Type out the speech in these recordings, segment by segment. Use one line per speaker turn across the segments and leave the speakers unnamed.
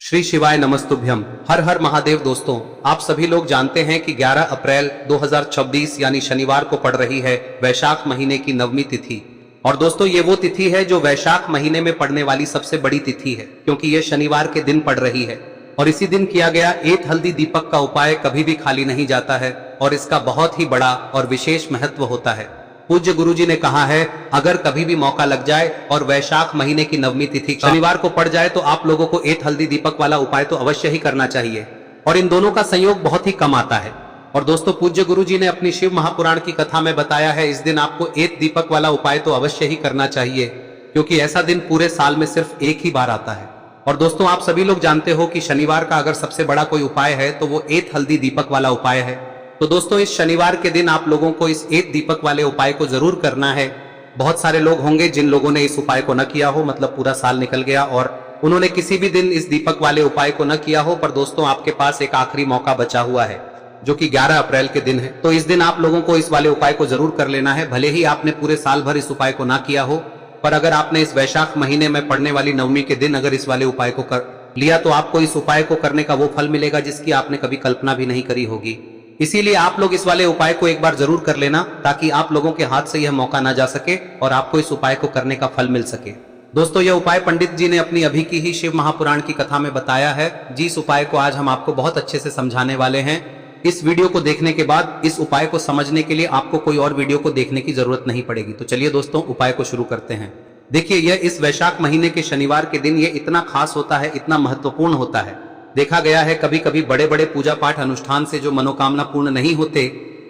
श्री शिवाय नमस्तुभ्यम। हर हर महादेव। दोस्तों, आप सभी लोग जानते हैं कि 11 अप्रैल 2026 यानी शनिवार को पड़ रही है वैशाख महीने की नवमी तिथि। और दोस्तों, ये वो तिथि है जो वैशाख महीने में पड़ने वाली सबसे बड़ी तिथि है, क्योंकि ये शनिवार के दिन पड़ रही है। और इसी दिन किया गया एक हल्दी दीपक का उपाय कभी भी खाली नहीं जाता है और इसका बहुत ही बड़ा और विशेष महत्व होता है। पूज्य गुरुजी ने कहा है, अगर कभी भी मौका लग जाए और वैशाख महीने की नवमी तिथि शनिवार को पड़ जाए तो आप लोगों को एक हल्दी दीपक वाला उपाय तो अवश्य ही करना चाहिए। और इन दोनों का संयोग बहुत ही कम आता है। और दोस्तों, पूज्य गुरुजी ने अपनी शिव महापुराण की कथा में बताया है, इस दिन आपको एक दीपक वाला उपाय तो अवश्य ही करना चाहिए, क्योंकि ऐसा दिन पूरे साल में सिर्फ एक ही बार आता है। और दोस्तों, आप सभी लोग जानते हो कि शनिवार का अगर सबसे बड़ा कोई उपाय है तो वो एक हल्दी दीपक वाला उपाय है। तो दोस्तों, इस शनिवार के दिन आप लोगों को इस एक दीपक वाले उपाय को जरूर करना है। बहुत सारे लोग होंगे जिन लोगों ने इस उपाय को न किया हो, मतलब पूरा साल निकल गया और उन्होंने किसी भी दिन इस दीपक वाले उपाय को न किया हो, पर दोस्तों आपके पास एक आखिरी मौका बचा हुआ है जो कि 11 अप्रैल के दिन है। तो इस दिन आप लोगों को इस वाले उपाय को जरूर कर लेना है। भले ही आपने पूरे साल भर इस उपाय को ना किया हो, पर अगर आपने इस वैशाख महीने में पड़ने वाली नवमी के दिन अगर इस वाले उपाय को कर लिया तो आपको इस उपाय को करने का वो फल मिलेगा जिसकी आपने कभी कल्पना भी नहीं करी होगी। इसीलिए आप लोग इस वाले उपाय को एक बार जरूर कर लेना, ताकि आप लोगों के हाथ से यह मौका ना जा सके और आपको इस उपाय को करने का फल मिल सके। दोस्तों, यह उपाय पंडित जी ने अपनी अभी की ही शिव महापुराण की कथा में बताया है। जिस उपाय को आज हम आपको बहुत अच्छे से समझाने वाले हैं। इस वीडियो को देखने के बाद इस उपाय को समझने के लिए आपको कोई और वीडियो को देखने की जरूरत नहीं पड़ेगी। तो चलिए दोस्तों, उपाय को शुरू करते हैं। देखिए, यह इस वैशाख महीने के शनिवार के दिन ये इतना खास होता है, इतना महत्वपूर्ण होता है। देखा गया है कभी कभी बड़े बड़े पूजा पाठ अनुष्ठान से जो मनोकामना पूर्ण नहीं होते,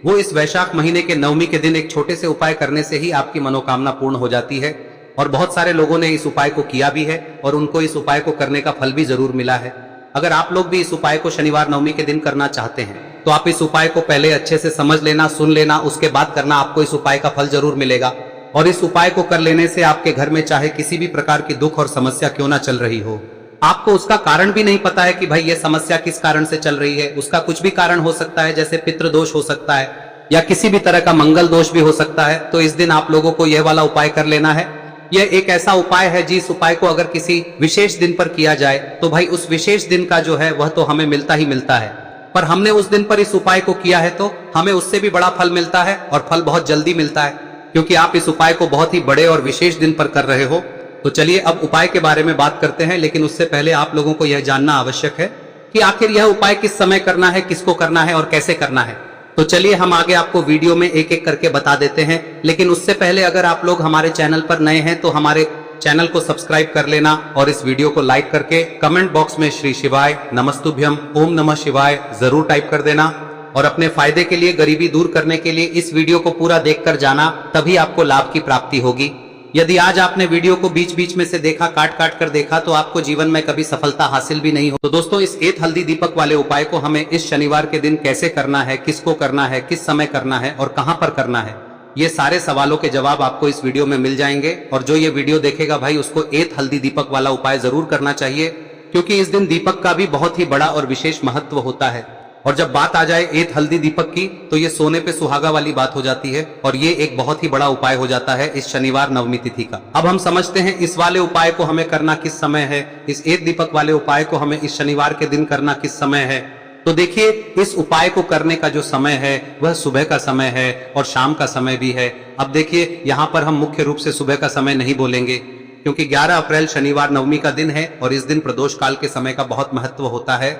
वो इस वैशाख महीने के नवमी के दिन एक छोटे से उपाय करने से ही आपकी मनोकामना पूर्ण हो जाती है। और बहुत सारे लोगों ने इस उपाय को किया भी है और उनको इस उपाय को करने का फल भी जरूर मिला है। अगर आप लोग भी इस उपाय को शनिवार नवमी के दिन करना चाहते हैं तो आप इस उपाय को पहले अच्छे से समझ लेना, सुन लेना, उसके बाद करना। आपको इस उपाय का फल जरूर मिलेगा। और इस उपाय को कर लेने से आपके घर में चाहे किसी भी प्रकार की दुख और समस्या क्यों ना चल रही हो, आपको उसका कारण भी नहीं पता है कि भाई ये समस्या किस कारण से चल रही है, उसका कुछ भी कारण हो सकता है, जैसे पितृ दोष हो सकता है या किसी भी तरह का मंगल दोष भी हो सकता है। तो इस दिन आप लोगों को यह वाला उपाय कर लेना है। यह एक ऐसा उपाय है जिस उपाय को अगर किसी विशेष दिन पर किया जाए तो भाई उस विशेष दिन का जो है वह तो हमें मिलता ही मिलता है, पर हमने उस दिन पर इस उपाय को किया है तो हमें उससे भी बड़ा फल मिलता है और फल बहुत जल्दी मिलता है, क्योंकि आप इस उपाय को बहुत ही बड़े और विशेष दिन पर कर रहे हो। तो चलिए अब उपाय के बारे में बात करते हैं, लेकिन उससे पहले आप लोगों को यह जानना आवश्यक है कि आखिर यह उपाय किस समय करना है, किसको करना है और कैसे करना है। तो चलिए हम आगे आपको वीडियो में एक एक करके बता देते हैं। लेकिन उससे पहले अगर आप लोग हमारे चैनल पर नए हैं तो हमारे चैनल को सब्सक्राइब कर लेना और इस वीडियो को लाइक करके कमेंट बॉक्स में श्री शिवाय नमस्तुभ्यम ओम नमः शिवाय जरूर टाइप कर देना। और अपने फायदे के लिए, गरीबी दूर करने के लिए इस वीडियो को पूरा देखकर जाना, तभी आपको लाभ की प्राप्ति होगी। यदि आज आपने वीडियो को बीच बीच में से देखा, काट काट कर देखा, तो आपको जीवन में कभी सफलता हासिल भी नहीं हो। तो दोस्तों, इस एक हल्दी दीपक वाले उपाय को हमें इस शनिवार के दिन कैसे करना है, किसको करना है, किस समय करना है और कहां पर करना है, ये सारे सवालों के जवाब आपको इस वीडियो में मिल जाएंगे। और जो ये वीडियो देखेगा भाई, उसको एक हल्दी दीपक वाला उपाय जरूर करना चाहिए, क्योंकि इस दिन दीपक का भी बहुत ही बड़ा और विशेष महत्व होता है। और जब बात आ जाए एक हल्दी दीपक की, तो ये सोने पे सुहागा वाली बात हो जाती है और ये एक बहुत ही बड़ा उपाय हो जाता है इस शनिवार नवमी तिथि का। अब हम समझते हैं इस वाले उपाय को हमें करना किस समय है, इस एक दीपक वाले उपाय को हमें इस शनिवार के दिन करना किस समय है। तो देखिए, इस उपाय को करने का जो समय है वह सुबह का समय है और शाम का समय भी है। अब देखिए, यहाँ पर हम मुख्य रूप से सुबह का समय नहीं बोलेंगे, क्योंकि 11 अप्रैल शनिवार नवमी का दिन है और इस दिन प्रदोष काल के समय का बहुत महत्व होता है।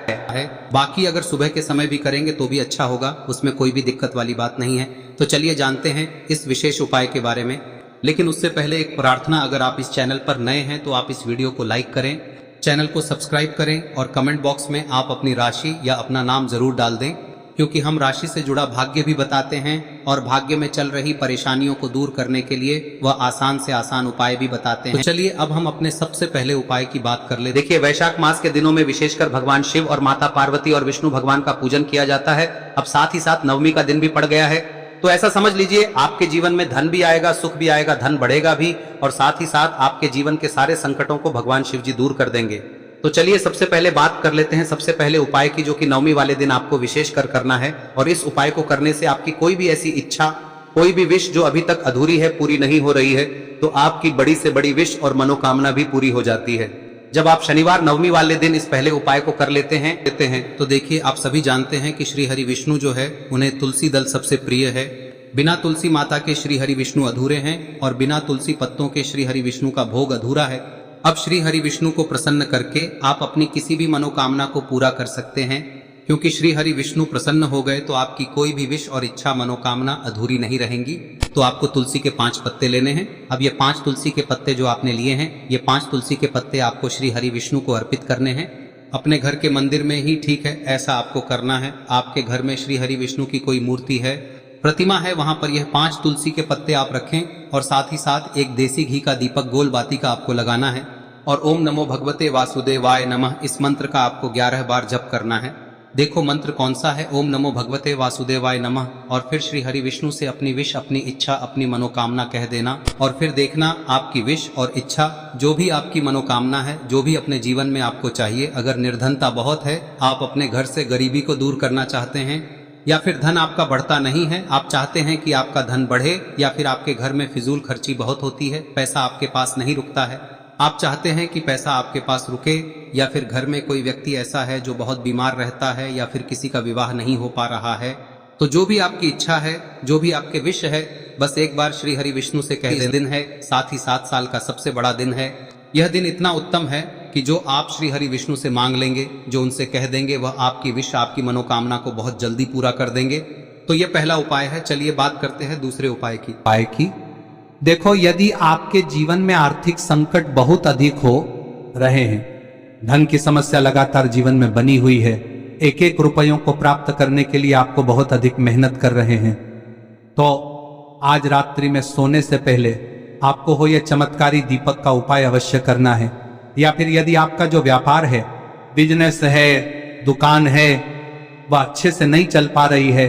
बाकी अगर सुबह के समय भी करेंगे तो भी अच्छा होगा, उसमें कोई भी दिक्कत वाली बात नहीं है। तो चलिए जानते हैं इस विशेष उपाय के बारे में। लेकिन उससे पहले एक प्रार्थना, अगर आप इस चैनल पर नए हैं तो आप इस वीडियो को लाइक करें, चैनल को सब्सक्राइब करें और कमेंट बॉक्स में आप अपनी राशि या अपना नाम जरूर डाल दें, क्योंकि हम राशि से जुड़ा भाग्य भी बताते हैं और भाग्य में चल रही परेशानियों को दूर करने के लिए वह आसान से आसान उपाय भी बताते हैं। तो चलिए अब हम अपने सबसे पहले उपाय की बात कर ले। देखिए, वैशाख मास के दिनों में विशेषकर भगवान शिव और माता पार्वती और विष्णु भगवान का पूजन किया जाता है। अब साथ ही साथ नवमी का दिन भी पड़ गया है, तो ऐसा समझ लीजिए आपके जीवन में धन भी आएगा, सुख भी आएगा, धन बढ़ेगा भी, और साथ ही साथ आपके जीवन के सारे संकटों को भगवान शिव जी दूर कर देंगे। तो चलिए सबसे पहले बात कर लेते हैं सबसे पहले उपाय की, जो कि नवमी वाले दिन आपको विशेष कर करना है। और इस उपाय को करने से आपकी कोई भी ऐसी इच्छा, कोई भी विश जो अभी तक अधूरी है, पूरी नहीं हो रही है, तो आपकी बड़ी से बड़ी विश और मनोकामना भी पूरी हो जाती है। जब आप शनिवार नवमी वाले दिन इस पहले उपाय को कर लेते हैं तो देखिए, आप सभी जानते हैं कि श्री हरि विष्णु जो है उन्हें तुलसी दल सबसे प्रिय है। बिना तुलसी माता के श्री हरि विष्णु अधूरे हैं और बिना तुलसी पत्तों के श्री हरि विष्णु का भोग अधूरा है। अब श्री हरि विष्णु को प्रसन्न करके आप अपनी किसी भी मनोकामना को पूरा कर सकते हैं, क्योंकि श्री हरि विष्णु प्रसन्न हो गए तो आपकी कोई भी विश और इच्छा मनोकामना अधूरी नहीं रहेंगी। तो आपको तुलसी के 5 पत्ते लेने हैं। अब ये 5 तुलसी के पत्ते जो आपने लिए हैं, ये 5 तुलसी के पत्ते आपको श्री हरि विष्णु को अर्पित करने हैं। अपने घर के मंदिर में ही ठीक है, ऐसा आपको करना है। आपके घर में श्री हरि विष्णु की कोई मूर्ति है, प्रतिमा है, वहां पर यह 5 तुलसी के पत्ते आप रखें और साथ ही साथ एक देसी घी का दीपक गोल बाती का आपको लगाना है और ओम नमो भगवते वासुदेवाय नमः इस मंत्र का आपको 11 बार जप करना है। देखो मंत्र कौन सा है, ओम नमो भगवते वासुदेवाय नमः, और फिर श्री हरि विष्णु से अपनी विश, अपनी इच्छा, अपनी मनोकामना कह देना और फिर देखना आपकी विश और इच्छा, जो भी आपकी मनोकामना है, जो भी अपने जीवन में आपको चाहिए। अगर निर्धनता बहुत है, आप अपने घर से गरीबी को दूर करना चाहते हैं, या फिर धन आपका बढ़ता नहीं है, आप चाहते हैं कि आपका धन बढ़े, या फिर आपके घर में फिजूल खर्ची बहुत होती है, पैसा आपके पास नहीं रुकता है, आप चाहते हैं कि पैसा आपके पास रुके, या फिर घर में कोई व्यक्ति ऐसा है जो बहुत बीमार रहता है, या फिर किसी का विवाह नहीं हो पा रहा है, तो जो भी आपकी इच्छा है, जो भी आपके विश है, बस एक बार श्री हरि विष्णु से कह दिन है। साथ ही 7 साल का सबसे बड़ा दिन है। यह दिन इतना उत्तम है कि जो आप श्री हरि विष्णु से मांग लेंगे, जो उनसे कह देंगे, वह आपकी विश, आपकी मनोकामना को बहुत जल्दी पूरा कर देंगे। तो यह पहला उपाय है। चलिए बात करते हैं दूसरे उपाय की।
देखो, यदि आपके जीवन में आर्थिक संकट बहुत अधिक हो रहे हैं, धन की समस्या लगातार जीवन में बनी हुई है, एक एक रुपयों को प्राप्त करने के लिए आपको बहुत अधिक मेहनत कर रहे हैं, तो आज रात्रि में सोने से पहले आपको हो यह चमत्कारी दीपक का उपाय अवश्य करना है। या फिर यदि आपका जो व्यापार है, बिजनेस है, दुकान है, वह अच्छे से नहीं चल पा रही है,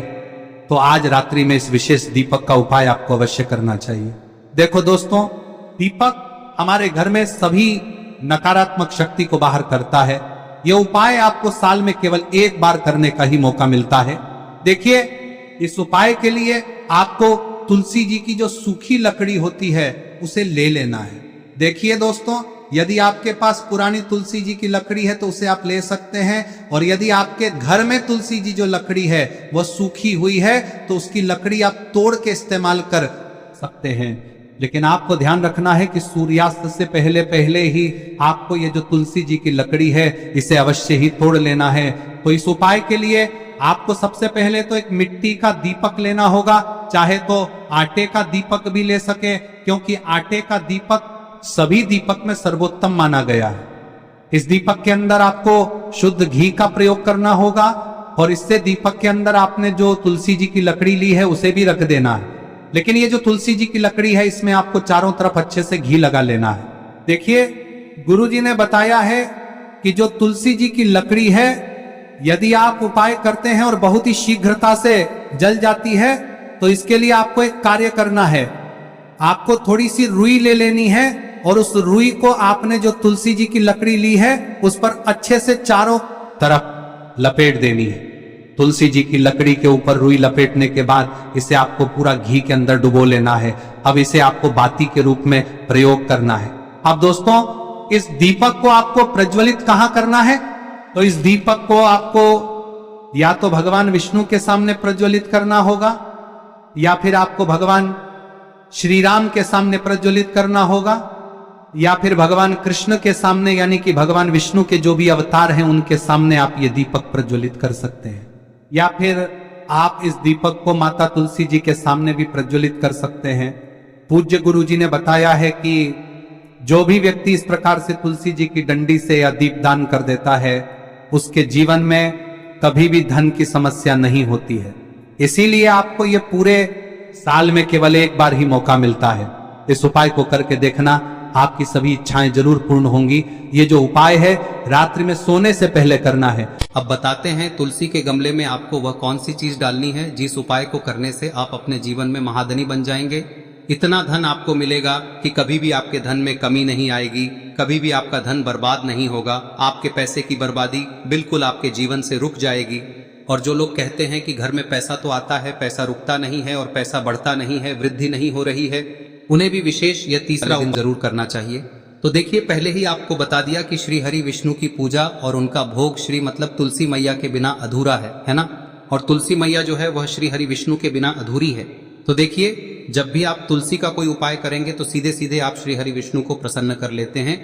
तो आज रात्रि में इस विशेष दीपक का उपाय आपको अवश्य करना चाहिए। देखो दोस्तों, दीपक हमारे घर में सभी नकारात्मक शक्ति को बाहर करता है। यह उपाय आपको साल में केवल 1 बार करने का ही मौका मिलता है। देखिए, इस उपाय के लिए आपको तुलसी जी की जो सूखी लकड़ी होती है उसे ले लेना है। देखिए दोस्तों, यदि आपके पास पुरानी तुलसी जी की लकड़ी है तो उसे आप ले सकते हैं, और यदि आपके घर में तुलसी जी जो लकड़ी है वह सूखी हुई है तो उसकी लकड़ी आप तोड़ के इस्तेमाल कर सकते हैं। लेकिन आपको ध्यान रखना है कि सूर्यास्त से पहले पहले ही आपको ये जो तुलसी जी की लकड़ी है इसे अवश्य ही तोड़ लेना है। तो इस उपाय के लिए आपको सबसे पहले तो एक मिट्टी का दीपक लेना होगा, चाहे तो आटे का दीपक भी ले सके, क्योंकि आटे का दीपक सभी दीपक में सर्वोत्तम माना गया है। इस दीपक के अंदर आपको शुद्ध घी का प्रयोग करना होगा, और इससे दीपक के अंदर आपने जो तुलसी जी की लकड़ी ली है उसे भी रख देना है। लेकिन ये जो तुलसी जी की लकड़ी है, इसमें आपको चारों तरफ अच्छे से घी लगा लेना है। देखिए, गुरुजी ने बताया है कि जो तुलसी जी की लकड़ी है, यदि आप उपाय करते हैं और बहुत ही शीघ्रता से जल जाती है, तो इसके लिए आपको एक कार्य करना है। आपको थोड़ी सी रुई ले लेनी है और उस रुई को आपने जो तुलसी जी की लकड़ी ली है उस पर अच्छे से चारों तरफ लपेट देनी है। तुलसी जी की लकड़ी के ऊपर रुई लपेटने के बाद इसे आपको पूरा घी के अंदर डुबो लेना है। अब इसे आपको बाती के रूप में प्रयोग करना है। अब दोस्तों, इस दीपक को आपको प्रज्वलित कहां करना है? तो इस दीपक को आपको या तो भगवान विष्णु के सामने प्रज्वलित करना होगा, या फिर आपको भगवान श्री राम के सामने प्रज्वलित करना होगा, या फिर भगवान कृष्ण के सामने, यानी कि भगवान विष्णु के जो भी अवतार हैं उनके सामने आप ये दीपक प्रज्वलित कर सकते हैं। या फिर आप इस दीपक को माता तुलसी जी के सामने भी प्रज्वलित कर सकते हैं। पूज्य गुरु जी ने बताया है कि जो भी व्यक्ति इस प्रकार से तुलसी जी की डंडी से या दीपदान कर देता है, उसके जीवन में कभी भी धन की समस्या नहीं होती है। इसीलिए आपको ये पूरे साल में केवल 1 बार ही मौका मिलता है। इस उपाय को करके देखना, आपकी सभी इच्छाएं जरूर पूर्ण होंगी। ये जो उपाय है रात्रि में सोने से पहले करना है।
अब बताते हैं तुलसी के गमले में आपको वह कौन सी चीज डालनी है जिस उपाय को करने से आप अपने जीवन में महाधनी बन जाएंगे। इतना धन आपको मिलेगा कि कभी भी आपके धन में कमी नहीं आएगी, कभी भी आपका धन बर्बाद नहीं होगा। आपके पैसे की बर्बादी बिल्कुल आपके जीवन से रुक जाएगी। और जो लोग कहते हैं कि घर में पैसा तो आता है, पैसा रुकता नहीं है और पैसा बढ़ता नहीं है, वृद्धि नहीं हो रही है, उन्हें भी विशेष यह तीसरा दिन जरूर करना चाहिए। तो देखिए, पहले ही आपको बता दिया कि श्री हरि विष्णु की पूजा और उनका भोग श्री मतलब तुलसी मैया के बिना अधूरा है ना। और तुलसी मैया जो है वह श्री हरि विष्णु के बिना अधूरी है। तो देखिए, जब भी आप तुलसी का कोई उपाय करेंगे तो सीधे सीधे आप श्री हरि विष्णु को प्रसन्न कर लेते हैं।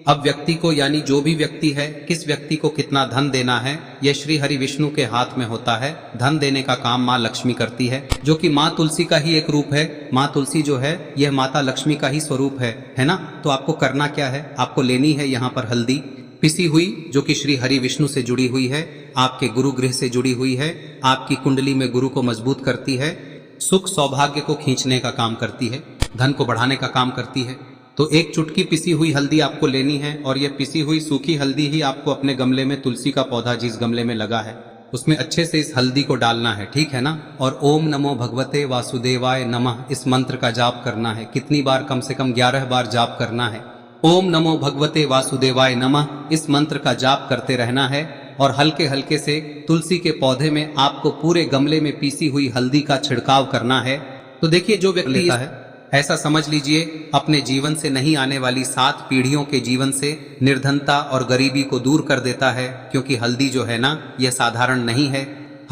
अब व्यक्ति को, यानी जो भी व्यक्ति है, किस व्यक्ति को कितना धन देना है, यह श्री हरि विष्णु के हाथ में होता है। धन देने का काम माँ लक्ष्मी करती है, जो कि माँ तुलसी का ही एक रूप है। माँ तुलसी जो है यह माता लक्ष्मी का ही स्वरूप है ना। तो आपको करना क्या है, आपको लेनी है यहाँ पर हल्दी पिसी हुई, जो कि श्री हरि विष्णु से जुड़ी हुई है, आपके गुरु गृह से जुड़ी हुई है, आपकी कुंडली में गुरु को मजबूत करती है, सुख सौभाग्य को खींचने का काम करती है, धन को बढ़ाने का काम करती है। तो एक चुटकी पिसी हुई हल्दी आपको लेनी है, और यह पिसी हुई सूखी हल्दी ही आपको अपने गमले में, तुलसी का पौधा जिस गमले में लगा है उसमें अच्छे से इस हल्दी को डालना है, ठीक है ना। और ओम नमो भगवते वासुदेवाय नमः इस मंत्र का जाप करना है। कितनी बार? कम से कम 11 बार जाप करना है। ओम नमो भगवते वासुदेवाय नमः इस मंत्र का जाप करते रहना है, और हल्के हल्के से तुलसी के पौधे में आपको पूरे गमले में पीसी हुई हल्दी का छिड़काव करना है। तो देखिए, जो व्यक्ति लेता है, ऐसा समझ लीजिए अपने जीवन से नहीं आने वाली 7 पीढ़ियों के जीवन से निर्धनता और गरीबी को दूर कर देता है। क्योंकि हल्दी जो है ना, यह साधारण नहीं है।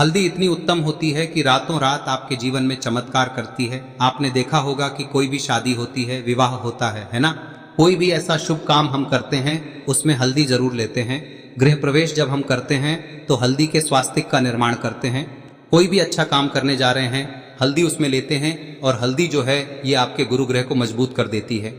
हल्दी इतनी उत्तम होती है कि रातों रात आपके जीवन में चमत्कार करती है। आपने देखा होगा कि कोई भी शादी होती है, विवाह होता है ना, कोई भी ऐसा शुभ काम हम करते हैं उसमें हल्दी जरूर लेते हैं। गृह प्रवेश जब हम करते हैं तो हल्दी के स्वास्तिक का निर्माण करते हैं। कोई भी अच्छा काम करने जा रहे हैं, हल्दी उसमें लेते हैं, और हल्दी जो है ये आपके गुरु ग्रह को मजबूत कर देती है।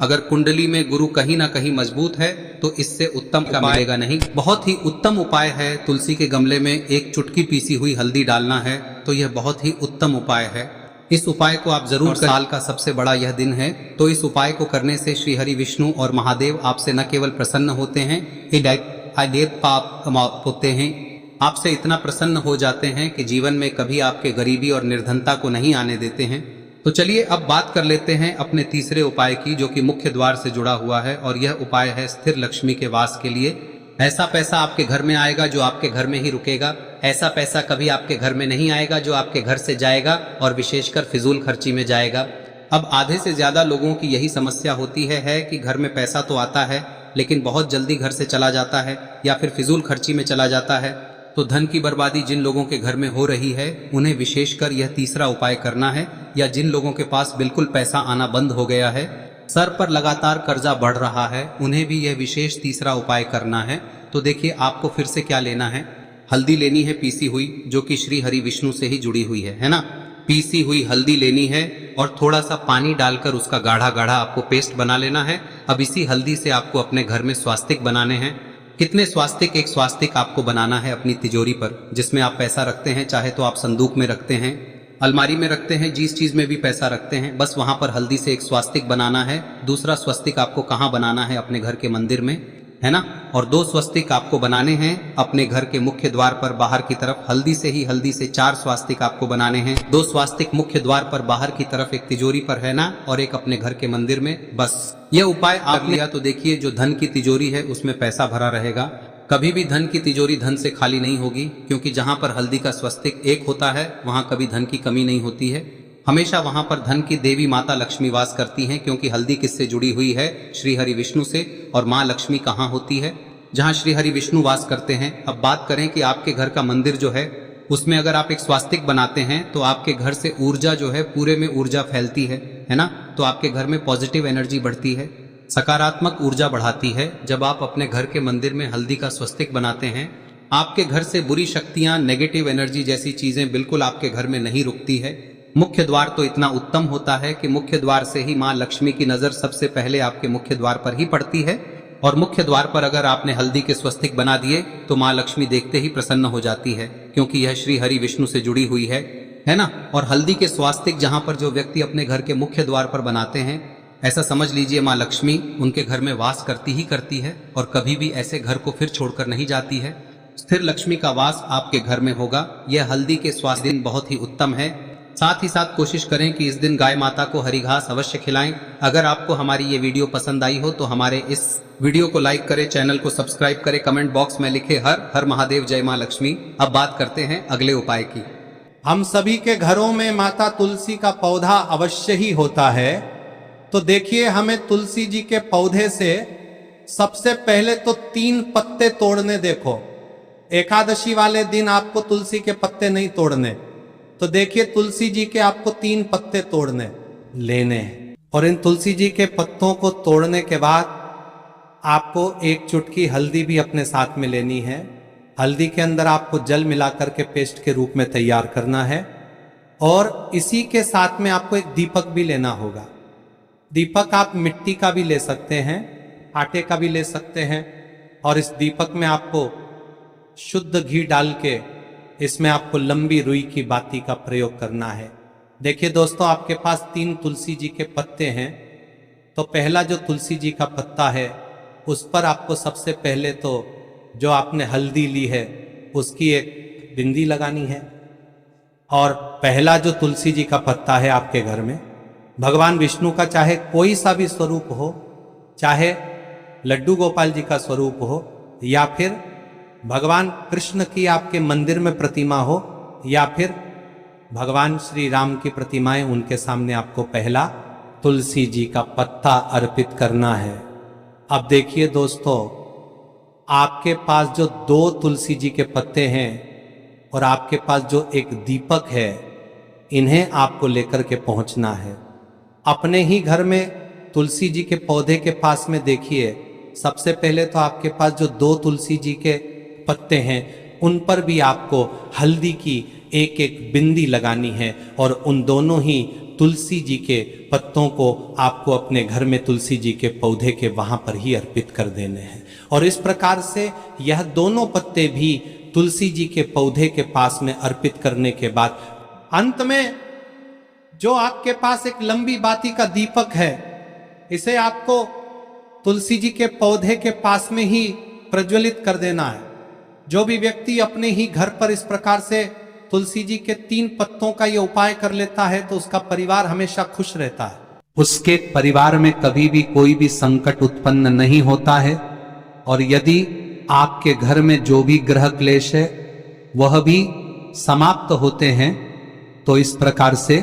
अगर कुंडली में गुरु कहीं ना कहीं मजबूत है तो इससे उत्तम का मिलेगा नहीं। बहुत ही उत्तम उपाय है, तुलसी के गमले में एक चुटकी पीसी हुई हल्दी डालना है, तो यह बहुत ही उत्तम उपाय है। इस उपाय को आप जरूर करें। साल का सबसे बड़ा यह दिन है, तो इस उपाय को करने से श्री हरि विष्णु और महादेव आपसे न केवल प्रसन्न होते हैं, पाप होते हैं, आपसे इतना प्रसन्न हो जाते हैं कि जीवन में कभी आपके गरीबी और निर्धनता को नहीं आने देते हैं। तो चलिए अब बात कर लेते हैं अपने तीसरे उपाय की, जो कि मुख्य द्वार से जुड़ा हुआ है, और यह उपाय है स्थिर लक्ष्मी के वास के लिए। ऐसा पैसा आपके घर में आएगा जो आपके घर में ही रुकेगा। ऐसा पैसा कभी आपके घर में नहीं आएगा जो आपके घर से जाएगा, और विशेषकर फिजूल खर्ची में जाएगा। अब आधे से ज्यादा लोगों की यही समस्या होती है कि घर में पैसा तो आता है लेकिन बहुत जल्दी घर से चला जाता है, या फिर फिजूल खर्ची में चला जाता है। तो धन की बर्बादी जिन लोगों के घर में हो रही है उन्हें विशेषकर यह तीसरा उपाय करना है, या जिन लोगों के पास बिल्कुल पैसा आना बंद हो गया है, सर पर लगातार कर्जा बढ़ रहा है, उन्हें भी यह विशेष तीसरा उपाय करना है। तो देखिए, आपको फिर से क्या लेना है, हल्दी लेनी है पीसी हुई, जो कि श्री हरि विष्णु से ही जुड़ी हुई है ना। पीसी हुई हल्दी लेनी है, और थोड़ा सा पानी डालकर उसका गाढ़ा गाढ़ा आपको पेस्ट बना लेना है। अब इसी हल्दी से आपको अपने घर में स्वास्तिक बनाने हैं। कितने स्वास्तिक? एक स्वास्तिक आपको बनाना है अपनी तिजोरी पर, जिसमें आप पैसा रखते हैं। चाहे तो आप संदूक में रखते हैं, अलमारी में रखते हैं, जिस चीज में भी पैसा रखते हैं, बस वहां पर हल्दी से एक स्वास्तिक बनाना है। दूसरा स्वस्तिक आपको कहाँ बनाना है? अपने घर के मंदिर में, है ना। और 2 स्वस्तिक आपको बनाने हैं अपने घर के मुख्य द्वार पर बाहर की तरफ। हल्दी से 4 स्वास्तिक आपको बनाने हैं। 2 स्वास्तिक मुख्य द्वार पर बाहर की तरफ, एक तिजोरी पर, है ना, और एक अपने घर के मंदिर में। बस यह उपाय आप लिया तो देखिए, जो धन की तिजोरी है उसमें पैसा भरा रहेगा। कभी भी धन की तिजोरी धन से खाली नहीं होगी, क्योंकि जहां पर हल्दी का स्वस्तिक एक होता है वहां कभी धन की कमी नहीं होती है। हमेशा वहां पर धन की देवी माता लक्ष्मी वास करती हैं, क्योंकि हल्दी किससे जुड़ी हुई है? श्री हरि विष्णु से। और माँ लक्ष्मी कहाँ होती है? जहाँ श्री हरि विष्णु वास करते हैं। अब बात करें कि आपके घर का मंदिर जो है उसमें अगर आप एक स्वास्तिक बनाते हैं तो आपके घर से ऊर्जा जो है, पूरे में ऊर्जा फैलती है ना। तो आपके घर में पॉजिटिव एनर्जी बढ़ती है, सकारात्मक ऊर्जा बढ़ाती है। जब आप अपने घर के मंदिर में हल्दी का स्वस्तिक बनाते हैं, आपके घर से बुरी शक्तियां, नेगेटिव एनर्जी जैसी चीजें बिल्कुल आपके घर में नहीं रुकती है। मुख्य द्वार तो इतना उत्तम होता है कि मुख्य द्वार से ही माँ लक्ष्मी की नजर सबसे पहले आपके मुख्य द्वार पर ही पड़ती है। और मुख्य द्वार पर अगर आपने हल्दी के स्वस्तिक बना दिए तो माँ लक्ष्मी देखते ही प्रसन्न हो जाती है, क्योंकि यह श्री हरि विष्णु से जुड़ी हुई है ना। और हल्दी के स्वास्तिक जहां पर जो व्यक्ति अपने घर के मुख्य द्वार पर बनाते हैं, ऐसा समझ लीजिए माँ लक्ष्मी उनके घर में वास करती ही करती है, और कभी भी ऐसे घर को फिर छोड़कर नहीं जाती है। स्थिर लक्ष्मी का वास आपके घर में होगा। यह हल्दी के स्वास्थ्य दिन बहुत ही उत्तम है। साथ ही साथ कोशिश करें कि इस दिन गाय माता को हरी घास अवश्य खिलाएं। अगर आपको हमारी ये वीडियो पसंद आई हो तो हमारे इस वीडियो को लाइक करें, चैनल को सब्सक्राइब करें, कमेंट बॉक्स में लिखे हर हर महादेव, जय मां लक्ष्मी। अब बात करते हैं अगले उपाय की।
हम सभी के घरों में माता तुलसी का पौधा अवश्य ही होता है, तो देखिए, हमें तुलसी जी के पौधे से सबसे पहले तो 3 पत्ते तोड़ने। देखो, एकादशी वाले दिन आपको तुलसी के पत्ते नहीं तोड़ने, तो देखिए तुलसी जी के आपको 3 पत्ते तोड़ने लेने हैं। और इन तुलसी जी के पत्तों को तोड़ने के बाद आपको एक चुटकी हल्दी भी अपने साथ में लेनी है। हल्दी के अंदर आपको जल मिलाकर के पेस्ट के रूप में तैयार करना है। और इसी के साथ में आपको एक दीपक भी लेना होगा। दीपक आप मिट्टी का भी ले सकते हैं, आटे का भी ले सकते हैं। और इस दीपक में आपको शुद्ध घी डाल के इसमें आपको लंबी रुई की बाती का प्रयोग करना है। देखिए दोस्तों, आपके पास 3 तुलसी जी के पत्ते हैं, तो पहला जो तुलसी जी का पत्ता है उस पर आपको सबसे पहले तो जो आपने हल्दी ली है उसकी एक बिंदी लगानी है। और पहला जो तुलसी जी का पत्ता है आपके घर में, भगवान विष्णु का चाहे कोई सा भी स्वरूप हो, चाहे लड्डू गोपाल जी का स्वरूप हो, या फिर भगवान कृष्ण की आपके मंदिर में प्रतिमा हो, या फिर भगवान श्री राम की प्रतिमाएं, उनके सामने आपको पहला तुलसी जी का पत्ता अर्पित करना है। अब देखिए दोस्तों, आपके पास जो 2 तुलसी जी के पत्ते हैं और आपके पास जो एक दीपक है, इन्हें आपको लेकर के पहुंचना है। अपने ही घर में तुलसी जी के पौधे के पास में देखिए, सबसे पहले तो आपके पास जो 2 तुलसी जी के पत्ते हैं उन पर भी आपको हल्दी की एक एक बिंदी लगानी है। और उन दोनों ही तुलसी जी के पत्तों को आपको अपने घर में तुलसी जी के पौधे के वहां पर ही अर्पित कर देने हैं। और इस प्रकार से यह दोनों पत्ते भी तुलसी जी के पौधे के पास में अर्पित करने के बाद अंत में जो आपके पास एक लंबी बाती का दीपक है, इसे आपको तुलसी जी के पौधे के पास में ही प्रज्वलित कर देना है। जो भी व्यक्ति अपने ही घर पर इस प्रकार से तुलसी जी के 3 पत्तों का यह उपाय कर लेता है तो उसका परिवार हमेशा खुश रहता है। उसके परिवार में कभी भी कोई भी संकट उत्पन्न नहीं होता है। और यदि आपके घर में जो भी ग्रह क्लेश है वह भी समाप्त होते हैं। तो इस प्रकार से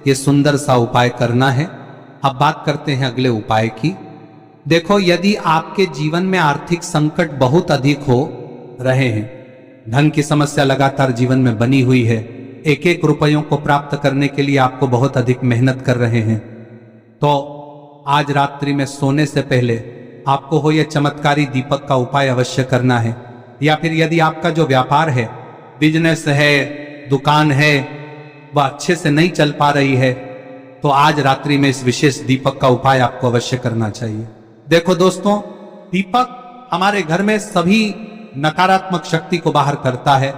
ये सुंदर सा उपाय करना है। अब बात करते हैं अगले उपाय की। देखो, यदि आपके जीवन में आर्थिक संकट बहुत अधिक हो रहे हैं, धन की समस्या लगातार जीवन में बनी हुई है, एक एक रुपयों को प्राप्त करने के लिए आपको बहुत अधिक मेहनत कर रहे हैं, तो आज रात्रि में सोने से पहले आपको हो यह चमत्कारी दीपक का उपाय अवश्य करना है। या फिर यदि आपका जो व्यापार है, बिजनेस है, दुकान है, वह अच्छे से नहीं चल पा रही है, तो आज रात्रि में इस विशेष दीपक का उपाय आपको अवश्य करना चाहिए। देखो दोस्तों, दीपक हमारे घर में सभी नकारात्मक शक्ति को बाहर करता है।